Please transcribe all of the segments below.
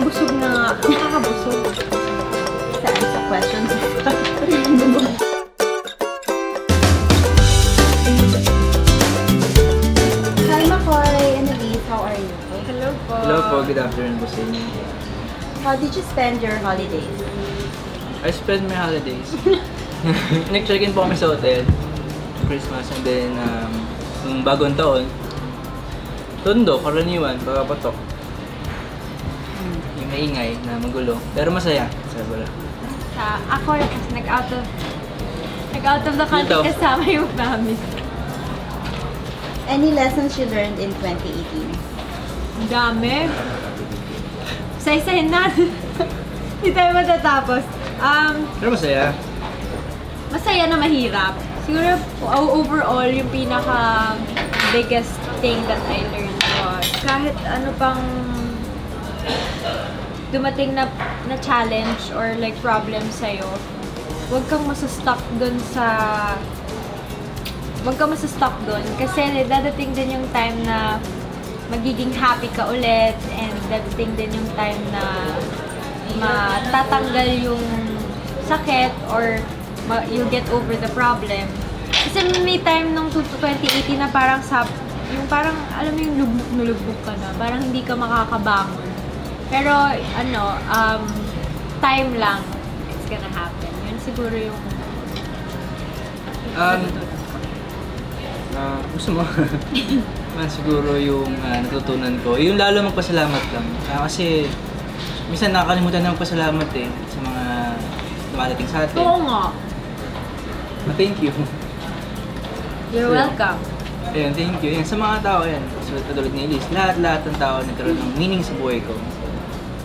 Nakakabusog na nga. Nakakabusog. Sa questions. Hi, Makoy and Elise. How are you? Hello po. Hello po. Good afternoon po sa inyo. How did you spend your holidays? I spent my holidays. Nag-check-in po kami sa hotel. Christmas and then nung bagong taon, Tondo, karaniwan, pagkapatok. Yung maingay na magulo. Pero masaya. Sobra. Ako, nag-out of the country kasama yung family. Any lessons you learned in 2018? Ang dami. Say natin. Hindi tayo matatapos. Pero masaya. Masaya na mahirap. Siguro, overall, yung pinaka biggest thing that I learned was kahit ano pang dumating na challenge or like problem sa'yo, huwag kang masustuck dun kasi dadating din yung time na magiging happy ka ulit and dadating din yung time na matatanggal yung sakit or you'll get over the problem. Kasi may time nung 2018 na parang yung parang, alam mo yung lubog ka na, parang hindi ka makakabangon. Pero, time lang, it's gonna happen. Yun siguro yung... Gusto mo? Siguro yung natutunan ko. Yung lalo magpasalamat lang. Kasi, minsan nakakalimutan na magpasalamat sa mga dumadating sa atin. Oo nga. Thank you. You're welcome. Ayun, thank you. Yan, sa mga tao yan, katulad ni Elise, lahat ng tao nagkaroon ng meaning sa buhay ko.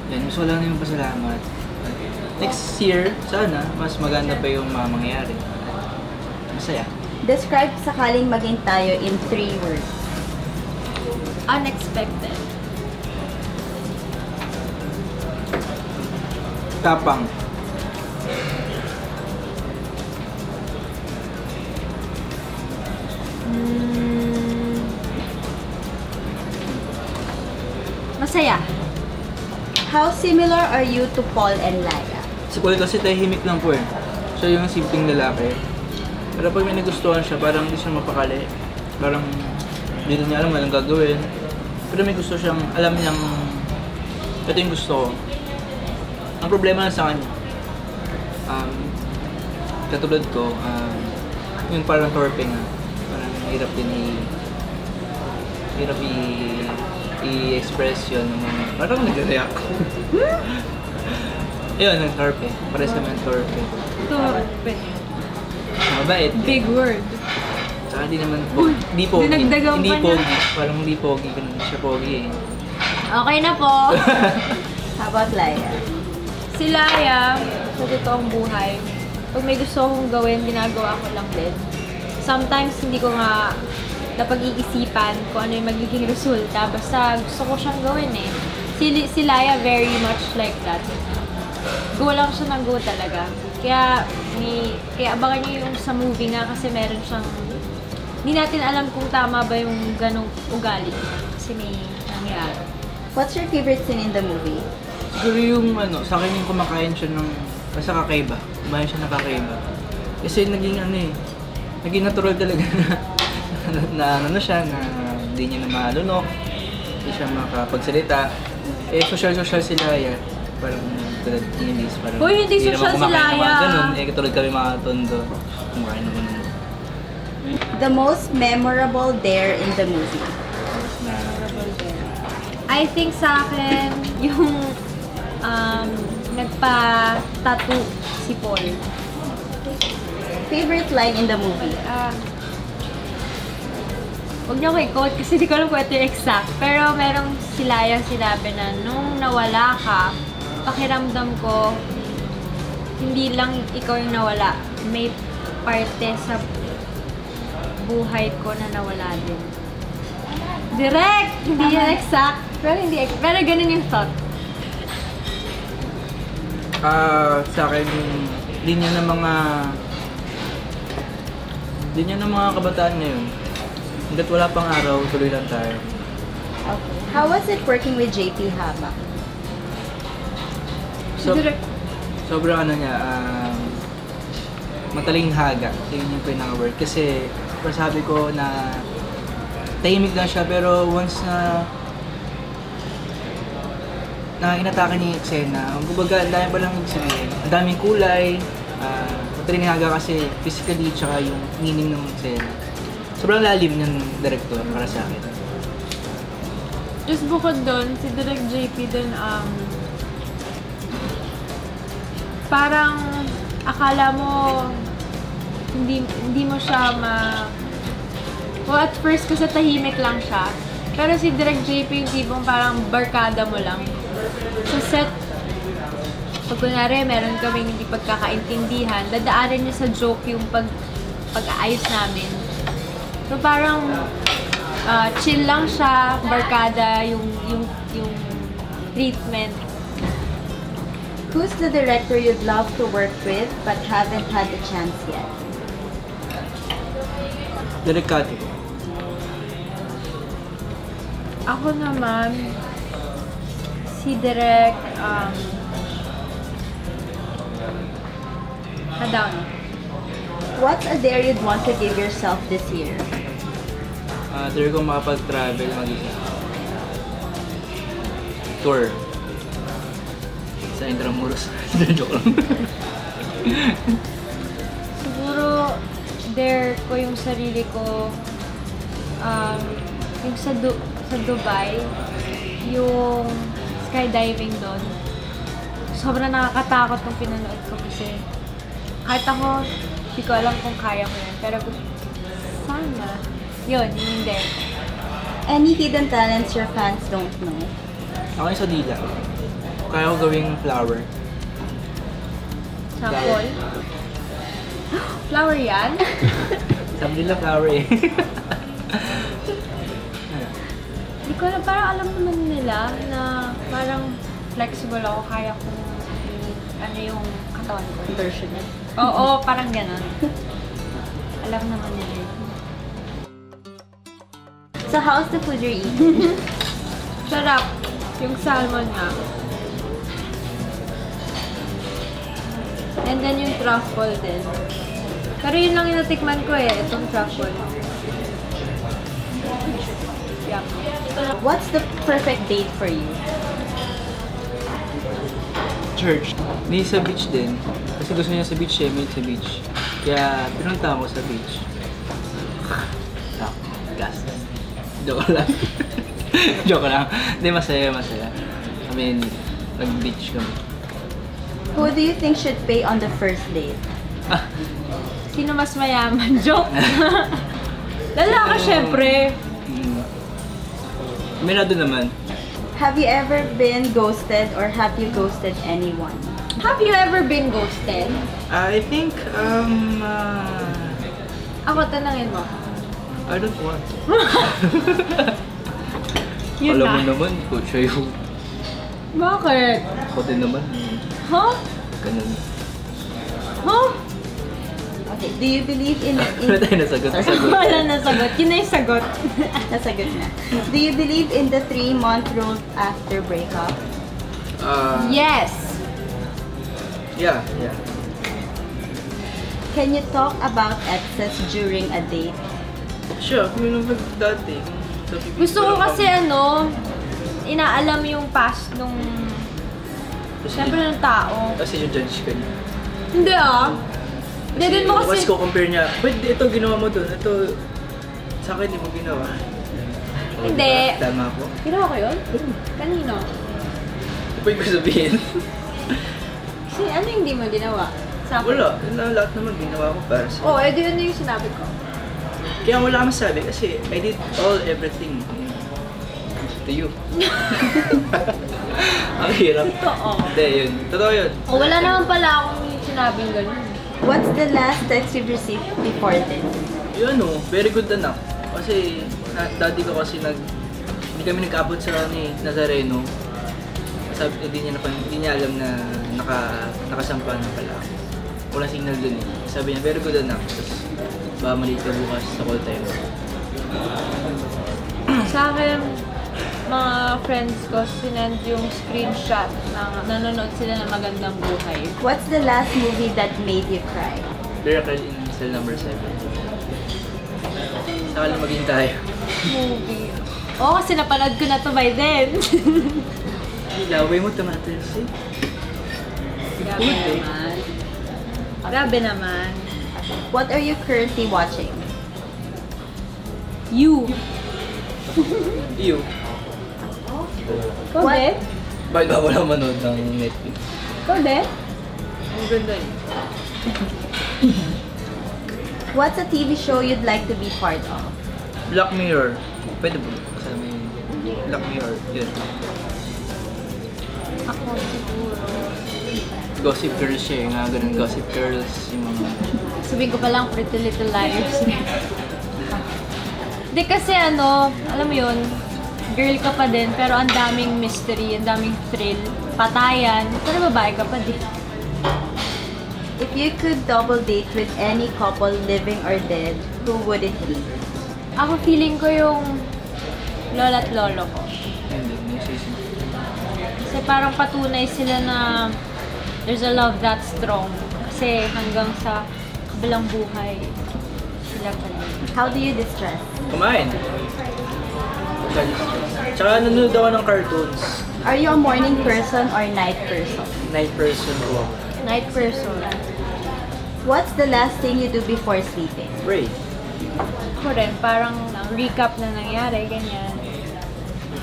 Yan, gusto ko lang yung pasalamat. Next year, sana, mas maganda pa yung mga mangyayari. Masaya. Describe sakaling maging tayo in 3 words. Unexpected. Tapang. Masaya. How similar are you to Paul and Laia? Si Paul kasi tahimik lang po Siya yung simpleng lalaki. Pero pag may nagustuhan siya, parang hindi siya mapakali. Parang hindi niya alam walang gagawin. Pero may gusto siyang, alam niyang ito yung gusto ko. Ang problema lang sa kanya, katulad ko, yung parang torpe nga. Parang hirap din i-express yun ng mga... Parang nag-react. Ayun, torpe. Pares naman torpe. Torpe. Mabait. Big word. Saka hindi naman pogi. Hindi pogi. Dinagdagan Hindi pa niya. pogi. Parang hindi pogi. Ganun siya pogi Okay na po. How about Laia? Si Laia, sa totoong buhay, pag may gusto akong gawin, ginagawa ko lang din. Sometimes hindi ko nga napag-iisipan kung ano yung magiging resulta. Basta gusto ko siyang gawin Si Laia very much like that. Go lang siya ng go talaga. Kaya abangan niyo yung sa movie nga kasi meron siyang... Hindi natin alam kung tama ba yung ganong ugali. Kasi may nangyari. What's your favorite scene in the movie? Siguro yung sa akin yung kumakain siya ng... Basta kakaiba. Kumain siya ng kakaiba. Kasi naging naging natural talaga na siya, na hindi niya na malunok, hindi siya makapagsalita. Social si Laia. Parang tulad ni Elise, parang Hoy, hindi social si Laia. Katulad kami mga Tondo. Kumakain naman nun. The most memorable dare in the movie? I think sa akin, yung nagpa-tattoo si Paul. Favorite line in the movie? Huwag niyo ko i-quote kasi di ko alam kung ito yung exact. Pero merong si Laia sinabi na nung nawala ka, pakiramdam ko, hindi lang ikaw yung nawala. May parte sa buhay ko na nawala din. Direct! Hindi yan exact. Pero ganun yung thought. Sa akin, linya ng mga kabataan ngayon. Hanggat wala pang araw, tuloy lang tayo. Okay. How was it working with JP Haba? Sobrang ano niya, mataling haga. Yun yung pinaka-word. Kasi, sabi ko na tahimik lang siya, pero once na inatake niya yung eksena, kumbaga, ang dami palang sabihin. Ang daming kulay, mataling haga kasi physically, tsaka yung meaning ng eksena. Sobrang lalim ng director para sa akin. Just bukod doon, si Direk JP din, parang akala mo hindi mo siya well, at first kasi tahimik lang siya. Pero si Direk JP yung tipong parang barkada mo lang. Sa set, pag kunwari meron kaming hindi pagkakaintindihan, dadaanan niya sa joke yung pag-aayos namin. So parang chill lang siya, barkada yung treatment. Who's the director you'd love to work with but haven't had the chance yet? Direk Cathy. Ako naman, si Direk Hadaon. What's a dare you'd want to give yourself this year? Dare ko makapag-travel mag-isa. Tour. Sa Intramuros. Joke lang. Siguro, dare ko yung sarili ko, yung sa Dubai, yung skydiving doon. Sobrang nakakatakot nung pinanood ko kasi kahit ako, hindi ko alam kung kaya ko yun. Pero sana. Yun yung dare. Any hidden talents your fans don't know? Ako yung sa dila. Kaya ko gawing flower. Sample. Flower yan? Sabi nila flower eh. Hindi ko alam, parang alam naman nila na parang flexible ako, kaya kong ano yung katawan ko. Version niya. Oo, parang gano'n. Alam naman nila. So how's the food you're eating? Sarap. Yung salmon nga. And then yung truffle din. Pero yun lang yung natikman ko eh, itong truffle. Yup. What's the perfect date for you? Church. Hindi sa beach din. Kasi gusto niya sa beach eh, may sa beach. Kaya pinunta ako sa beach. Gas. Joke lang. Joke lang. Hindi, masaya. I mean, nag-beach kami. Who do you think should pay on the first date? Sino mas mayaman? Joke! Lalaki syempre. Minado naman. Have you ever been ghosted or have you ghosted anyone? Have you ever been ghosted? I think, Ako, tanangin mo. I don't want. Yun Alam na. mo naman, coach yung Bakit? ako din naman. Huh? Ganun. Huh? Okay, do you believe in... Wala tayo nasagot. Wala na sagot. Yun na yung sagot. Nasagot na. Do you believe in the 3-month rule after breakup? Yes! Yeah. Can you talk about exes during a date? Sure, kung naman dati. Gusto ko kasi inaalam yung past nung siyempre ng tao. Kasi yung judge ka niya. Hindi Hindi din mo kasi... Once ko compare niya, pwede ito ginawa mo doon, ito sa akin hindi mo ginawa. Hindi. Tama ko. Ginawa ko yun? Kanino? Pwede ko sabihin. Kasi ano yung hindi mo ginawa? Sa akin? Wala. Lahat naman ginawa ko para sa... Oo, edi yun na yung sinabi ko. Kaya wala kang masabi kasi I did everything to you. Ang hirap. Totoo. Hindi, yun. Totoo yun. O, wala naman pala akong sinabing gano'n. What's the last text you've received before this? Yun very good anak. Kasi daddy ko kasi hindi kami nag-abot sa Nazareno. Sabi, hindi niya alam na nakasampa na pala ako. Walang signal dun eh. Sabi niya, very good anak. Tapos, baka maliit ka bukas sa call time. Sa akin, mga friends ko, sinend yung screenshot na nanonood sila ng Magandang Buhay. What's the last movie that made you cry? Miracle in Cell number 7. Saka lang maging tayo. Movie. Oo, kasi napanood ko na to by then. Laway mo tomatoes eh. Grabe naman. Grabe naman. What are you currently watching? You. Iyo. Ikaw What? din? Bakit ba wala manood ng Netflix? Ikaw din? Ang ganda eh. What's a TV show you'd like to be part of? Black Mirror. Pwede ba? Kasama yung Black Mirror. Yun. Ako siguro. Gossip Girls siya eh. Nga ganun. Gossip Girls. Yung mga... Sabihin ko pa lang Pretty Little Liars. Hindi kasi ano, alam mo yun, girl ka pa din, pero ang daming mystery, ang daming thrill, patayan, pero babae ka pa din. If you could double date with any couple living or dead, who would it be? Ako feeling ko yung lola at lolo ko. Hindi. Nagsisi. Kasi parang patunay sila na there's a love that strong. Kasi hanggang sa kabilang buhay, sila pa rin. How do you distress? Kumain. Tsaka nanonood ako ng cartoons. Are you a morning person or night person? Night person ko. Night person. What's the last thing you do before sleeping? Pray. Ako rin, parang recap na nangyari, ganyan.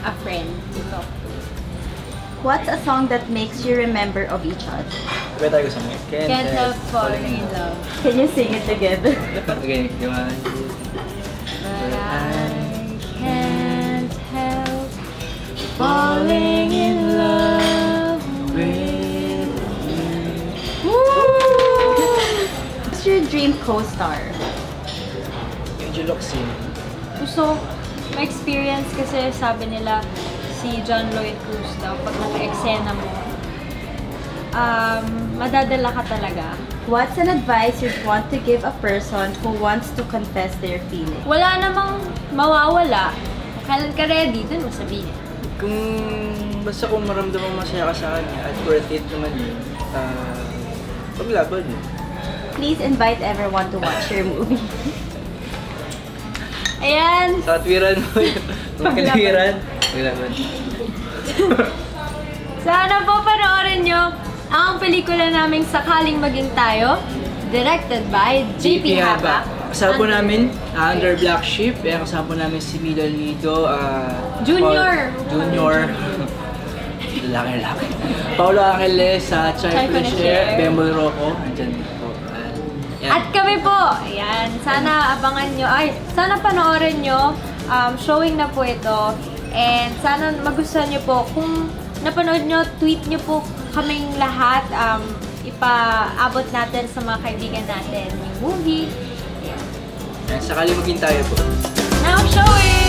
A friend. Ito. What's a song that makes you remember of each other? Pwede tayo sa mga. Can't help falling in love. Can you sing it together? Okay, yung But I can't help falling in love with you. What's your dream co-star? Yung Juloxin. Gusto, ma-experience kasi sabi nila si John Lloyd Cruz daw, pag naka-eksena mo, madadala ka talaga. What's an advice you'd want to give a person who wants to confess their feelings? Wala namang mawawala. Kailan ka ready, dun mo sabihin. Kung basta kung maramdaman masaya ka sa kanya at worth it naman yun, paglaban yun. Please invite everyone to watch your movie. Ayan! Sa katwiran mo yun. Kung kaliwiran, paglaban. Sana po panoorin nyo ang pelikula naming Sakaling Maging Tayo, directed by JP Haba. Kasama po namin, Under Black Sheep. Kasama po namin si Milo Lido. Junior. Junior. Lalaki. Paulo Angeles, Chai Fletcher, Bembol Rocco. Andyan po. Yan. At kami po, ayan, sana abangan nyo, sana panoorin nyo, showing na po ito, and sana magustuhan nyo po, kung napanood nyo, tweet nyo po kaming lahat, ipaabot natin sa mga kaibigan natin yung movie. Sakali maging tayo po. Now showing!